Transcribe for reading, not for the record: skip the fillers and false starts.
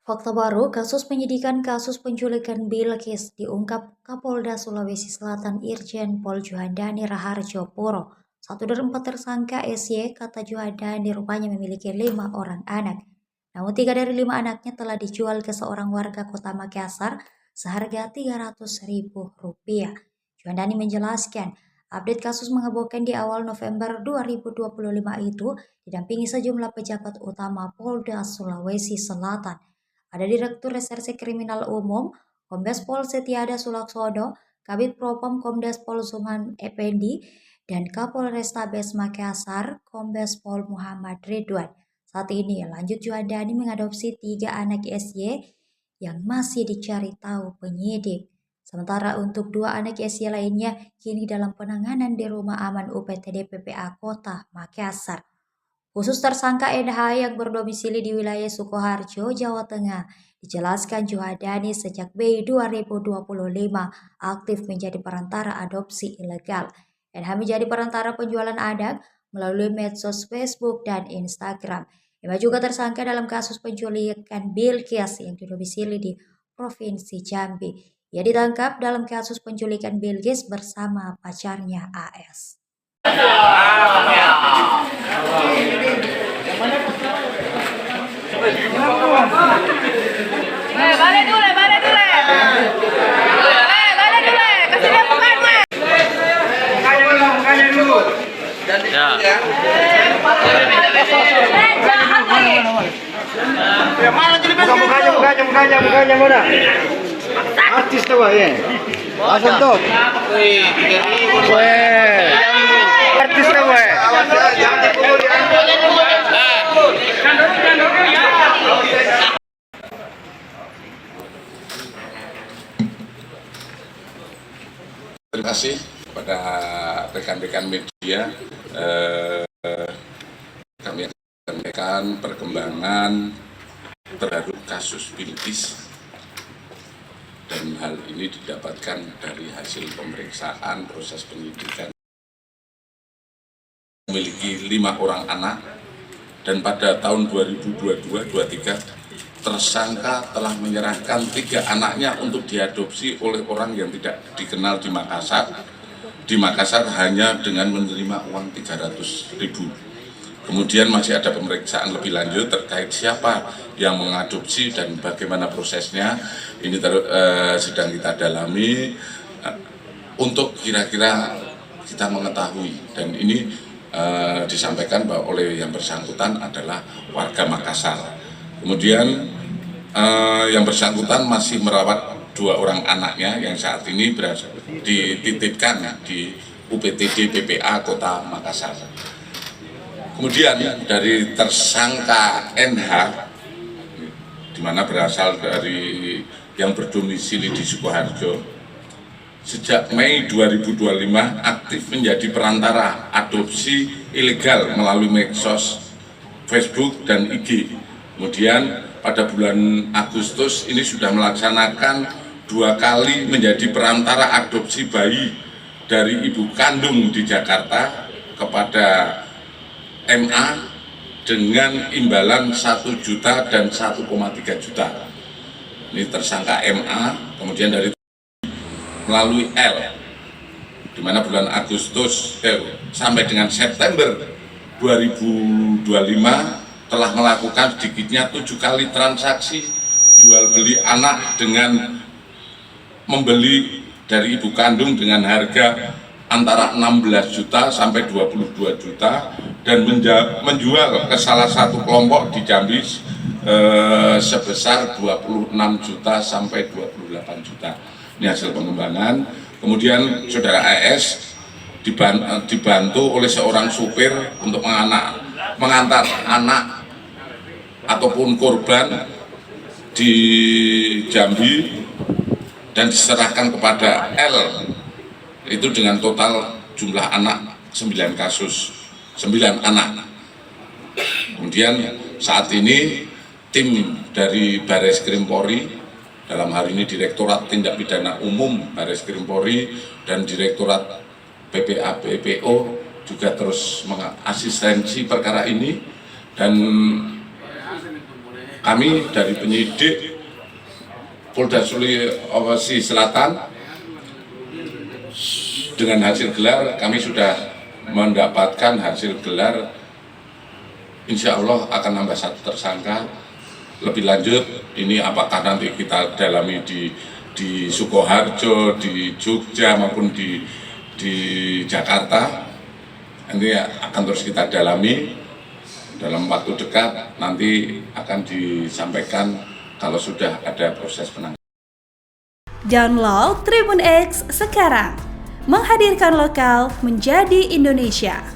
Fakta baru, kasus penyidikan kasus penculikan Bilqis diungkap Kapolda Sulawesi Selatan Irjen Pol Juhandani Raharjo Puro. Satu dari empat tersangka SY, kata Juhandani, rupanya memiliki 5 orang anak. Namun 3 dari 5 anaknya telah dijual ke seorang warga kota Makassar seharga Rp300.000. Juhandani menjelaskan, update kasus menghebohkan di awal November 2025 itu didampingi sejumlah pejabat utama Polda Sulawesi Selatan. Ada Direktur Reserse Kriminal Umum, Kombes Pol Setiada Sulaksono, Kabid Propam Kombes Pol Suman Effendi, dan Kapolrestabes Makassar, Kombes Pol Muhammad Ridwan. Saat ini, lanjut Juandani mengadopsi 3 anak SY yang masih dicari tahu penyidik. Sementara untuk 2 anak SY lainnya kini dalam penanganan di Rumah Aman UPTD PPA Kota Makassar. Khusus tersangka NH yang berdomisili di wilayah Sukoharjo, Jawa Tengah, dijelaskan Juhandani sejak Mei 2025 aktif menjadi perantara adopsi ilegal. NH menjadi perantara penjualan anak melalui medsos Facebook dan Instagram. Ia juga tersangka dalam kasus penculikan Bilqis yang berdomisili di Provinsi Jambi. Ia ditangkap dalam kasus penculikan Bilqis bersama pacarnya AS. Balik dulu. Kasih dia mukanya. Mukanya dulu. Ya. Mukanya mana? Artis tuh ya. Langsung tuh. Artis tuh Terima kasih kepada rekan-rekan media. Kami akan sampaikan perkembangan terhadap kasus Bilqis, dan hal ini didapatkan dari hasil pemeriksaan proses penyidikan. Memiliki 5 orang anak, dan pada tahun 2022-2023 tersangka telah menyerahkan 3 anaknya untuk diadopsi oleh orang yang tidak dikenal di Makassar. Di Makassar hanya dengan menerima uang 300.000. Kemudian masih ada pemeriksaan lebih lanjut terkait siapa yang mengadopsi dan bagaimana prosesnya. Ini sedang kita dalami untuk kira-kira kita mengetahui, dan ini disampaikan bahwa oleh yang bersangkutan adalah warga Makassar. Kemudian yang bersangkutan masih merawat 2 orang anaknya yang saat ini dititipkan di UPTD PPA Kota Makassar. Kemudian dari tersangka NH, di mana berasal dari yang berdomisili di Sukoharjo, sejak Mei 2025 aktif menjadi perantara adopsi ilegal melalui medsos Facebook dan IG. Kemudian pada bulan Agustus ini sudah melaksanakan 2 kali menjadi perantara adopsi bayi dari ibu kandung di Jakarta kepada MA dengan imbalan 1 juta dan 1,3 juta. Ini tersangka MA, kemudian dari melalui L, di mana bulan Agustus sampai dengan September 2025 telah melakukan sedikitnya 7 kali transaksi jual beli anak dengan membeli dari ibu kandung dengan harga antara 16 juta sampai 22 juta dan menjual ke salah satu kelompok di Jambi sebesar 26 juta sampai 28 juta. Ini hasil pengembangan. Kemudian saudara AS dibantu oleh seorang supir untuk mengantar anak ataupun korban di Jambi dan diserahkan kepada L, itu dengan total jumlah anak 9 anak. Kemudian saat ini tim dari Bareskrim Polri, dalam hari ini Direktorat Tindak Pidana Umum Bareskrim Polri dan Direktorat PPA BPO juga terus mengasistensi perkara ini, dan kami dari penyidik Polda Sulawesi Selatan dengan hasil gelar kami sudah mendapatkan hasil gelar, insya Allah akan nambah 1 tersangka. Lebih lanjut ini apakah nanti kita dalami di Sukoharjo, di Jogja maupun di Jakarta, ini akan terus kita dalami. Dalam waktu dekat nanti akan disampaikan kalau sudah ada proses penanganan. Download Tribun X sekarang, menghadirkan lokal menjadi Indonesia.